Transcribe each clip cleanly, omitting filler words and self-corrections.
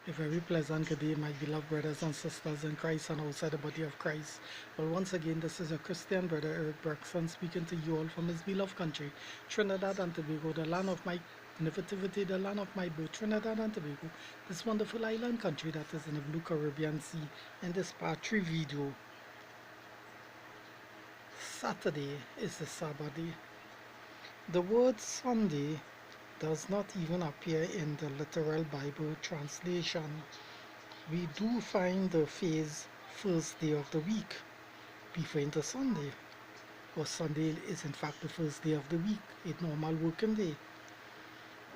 A very pleasant good day, my beloved brothers and sisters in Christ and outside the body of Christ. Well, once again, this is your Christian brother Eric Bergson speaking to you all from his beloved country, Trinidad and Tobago, the land of my nativity, the land of my birth, Trinidad and Tobago, this wonderful island country that is in the blue Caribbean Sea. In this part 3 video, Saturday is the Sabbath day. The word Sunday does not even appear in the literal Bible translation. We do find the phrase first day of the week referring to Sunday, or Sunday is in fact the first day of the week, a normal working day.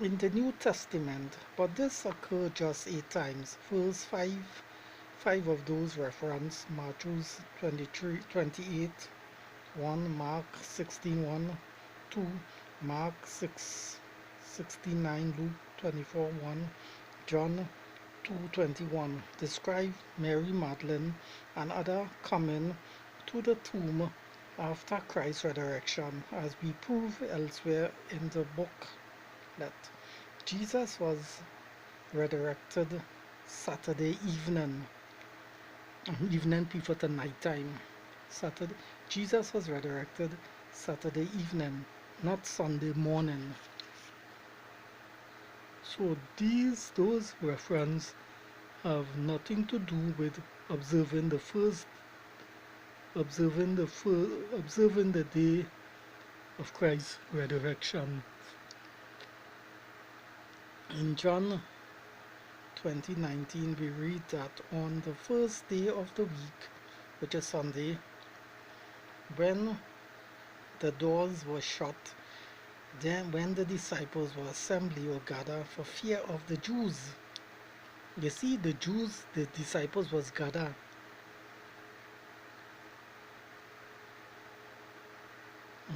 In the New Testament, but this occurred just 8 times. First five of those reference Matthew 23:28, 1 Mark 16:1, 2 Mark 6:69, Luke 24:1, John 2:21 describe Mary Magdalene and other coming to the tomb after Christ's resurrection, as we prove elsewhere in the book. That Jesus was resurrected Saturday evening, evening before the night time. Jesus was resurrected Saturday evening, not Sunday morning. So those references have nothing to do with observing the day of Christ's resurrection. In John 20:19 we read that on the first day of the week, which is Sunday, when the doors were shut, then when the disciples were assembly or gather for fear of the Jews. You see, the disciples was gathered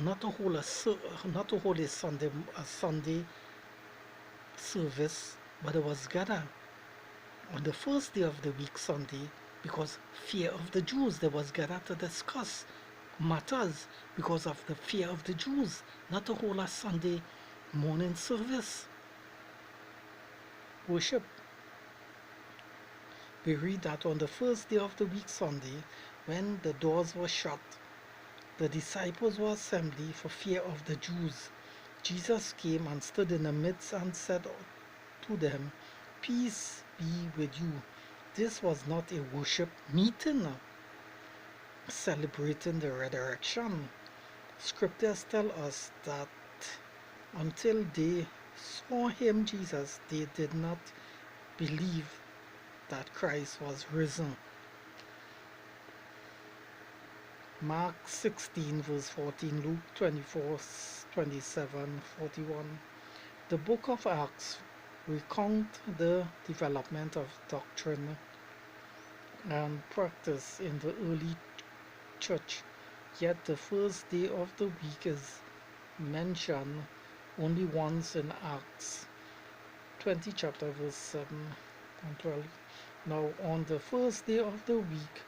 not to hold a Sunday service, but it was gathered on the first day of the week, Sunday, because fear of the Jews. They was gathered to discuss matters because of the fear of the Jews, not to hold a Sunday morning service worship. We read that on the first day of the week, Sunday, when the doors were shut, the disciples were assembled for fear of the Jews. Jesus came and stood in the midst and said to them, "Peace be with you." This was not a worship meeting celebrating the resurrection. Scriptures tell us that until they saw him, Jesus, they did not believe that Christ was risen. Mark 16 verse 14, Luke 24:27, 41. The book of Acts recounts the development of doctrine and practice in the early church, yet the first day of the week is mentioned only once in Acts 20 chapter verse 7 and 12. Now on the first day of the week,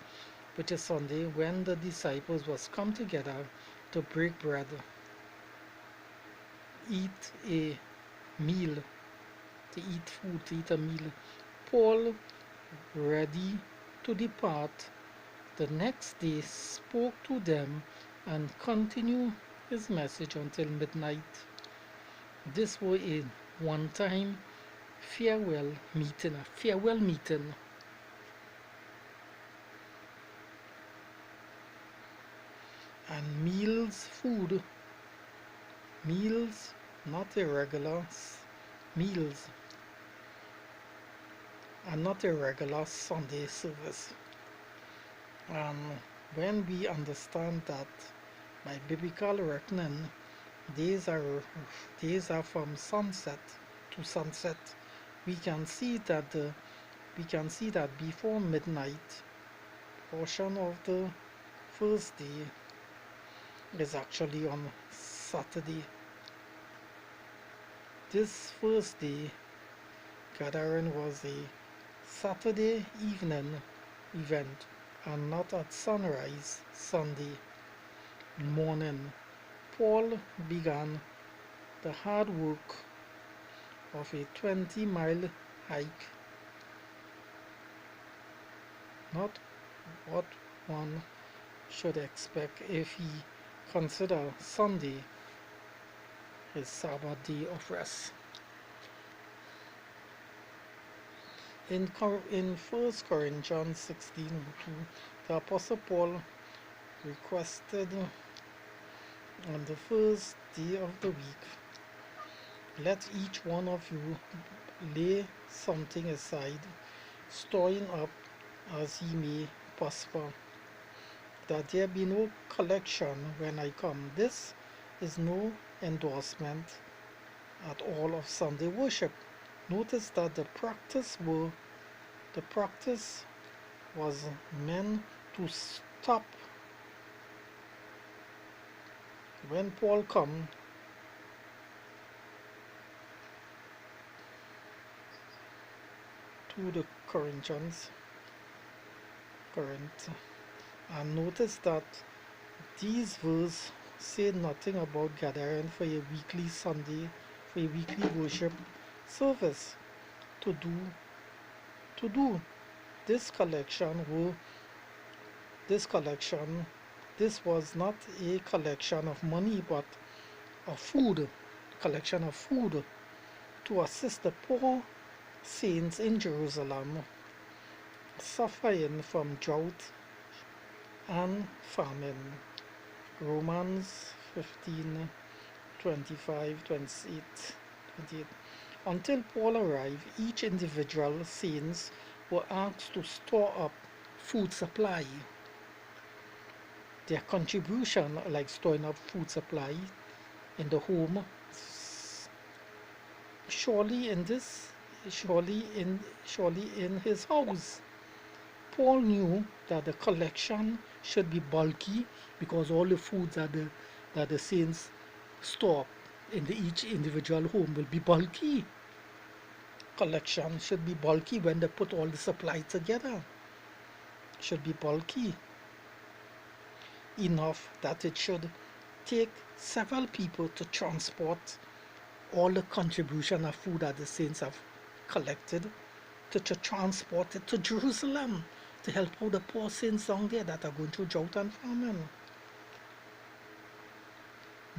which is Sunday, when the disciples was come together to break bread, eat a meal, to eat a meal, Paul, ready to depart the next day, spoke to them and continued his message until midnight. This was a one-time farewell meeting. And meals, not irregular meals, and not a regular Sunday service. And when we understand that by biblical reckoning, days are from sunset to sunset, we can see that before midnight portion of the first day is actually on Saturday. This first day gathering was a Saturday evening event and not at sunrise Sunday morning. Paul began the hard work of a 20-mile hike not what one should expect if he consider Sunday his Sabbath day of rest. In 1 Corinthians 16:2, the Apostle Paul requested on the first day of the week, let each one of you lay something aside, storing up as he may prosper, that there be no collection when I come. This is no endorsement at all of Sunday worship. Notice that the practice was meant to stop when Paul come to the Corinth, and notice that these verses say nothing about gathering for a weekly Sunday, for a weekly worship service to do this collection. This collection, this was not a collection of money but of food, collection of food to assist the poor saints in Jerusalem suffering from drought and famine. Romans 15:25-28. Until Paul arrived, each individual saints were asked to store up food supply. Their contribution, like storing up food supply in the home, surely in his house. Paul knew that the collection should be bulky because all the foods that the saints store in each individual home will be bulky. Collection should be bulky when they put all the supply together. Should be bulky enough that it should take several people to transport all the contribution of food that the saints have collected to transport it to Jerusalem to help out the poor saints down there that are going through drought and famine.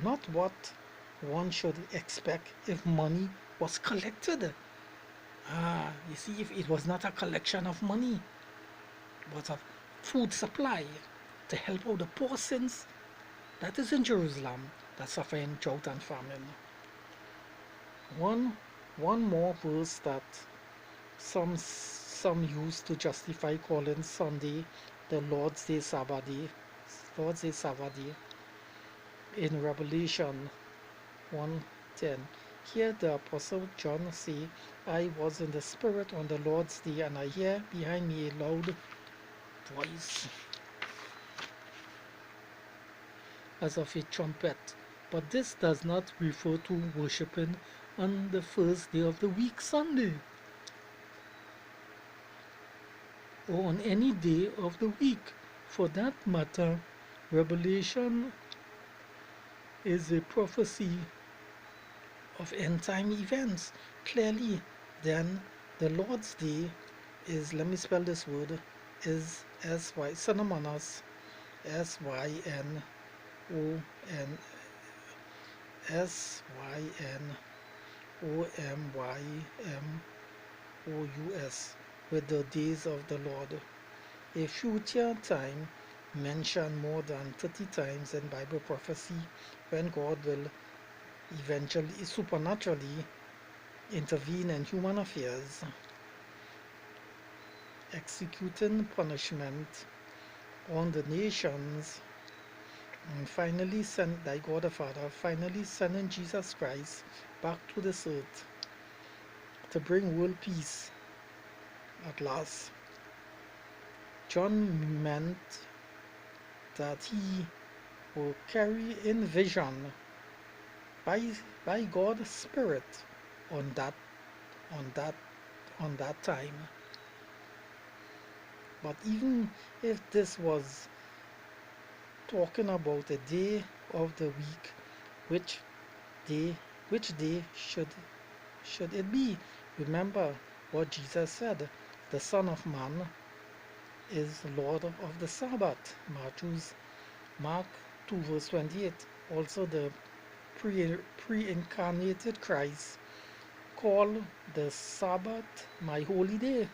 Not what one should expect if money was collected. You see, if it was not a collection of money, but of food supply to help out the poor saints that is in Jerusalem that suffering drought and famine. One more verse that some use to justify calling Sunday the Lord's Day Sabbath day, in Revelation 1:10. Here the Apostle John say, I was in the Spirit on the Lord's day, and I hear behind me a loud voice as of a trumpet. But this does not refer to worshipping on the first day of the week, Sunday, or on any day of the week. For that matter, Revelation is a prophecy of end-time events. Clearly, then, the Lord's Day is, let me spell this word, is S-Y, synonymous, S-Y-N-O-N, S-Y-N-O-M-Y-M-O-U-S, with the days of the Lord. A future time mentioned more than 30 times in Bible prophecy when God will eventually supernaturally intervene in human affairs, executing punishment on the nations, and finally send thy God the Father, finally sending Jesus Christ back to this earth to bring world peace at last. John meant that he will carry in vision by God's Spirit on that time. But even if this was talking about a day of the week, which day should it be? Remember what Jesus said, the Son of Man is Lord of the Sabbath. Mark 2 verse 28. Also the pre-incarnated Christ called the Sabbath my holy day,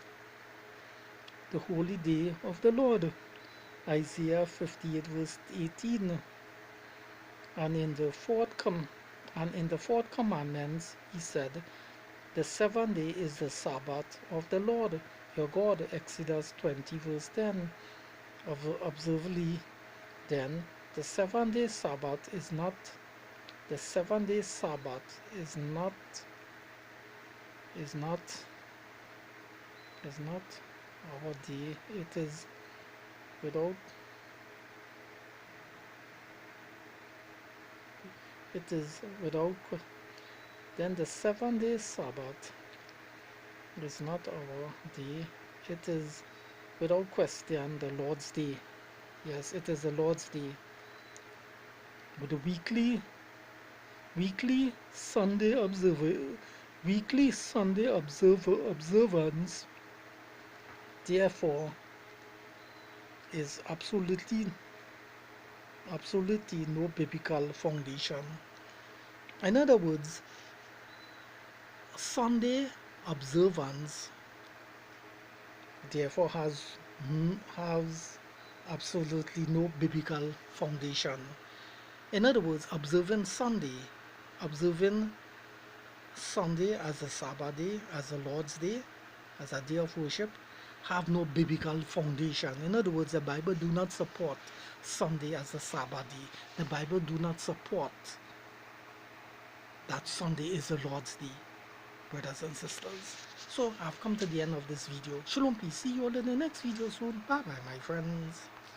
the holy day of the Lord. Isaiah 58 verse 18. And in the fourth commandments he said, the seventh day is the Sabbath of the Lord your God. Exodus 20 verse 10. Observe then, the 7 day Sabbath is not the 7 day Sabbath is not our day. Without it is without then the 7 day Sabbath is not our day. It is without question the Lord's day. Yes, it is the Lord's day. But the weekly Sunday observance therefore is absolutely no biblical foundation. In other words, Sunday observance therefore has absolutely no biblical foundation. In other words, observing Sunday as a Sabbath day, as a Lord's day, as a day of worship, have no biblical foundation. In other words, the Bible do not support Sunday as a Sabbath day. The Bible do not support that Sunday is the Lord's day, brothers and sisters. So I've come to the end of this video. Shalom peace. See you all in the next video soon. Bye bye, my friends.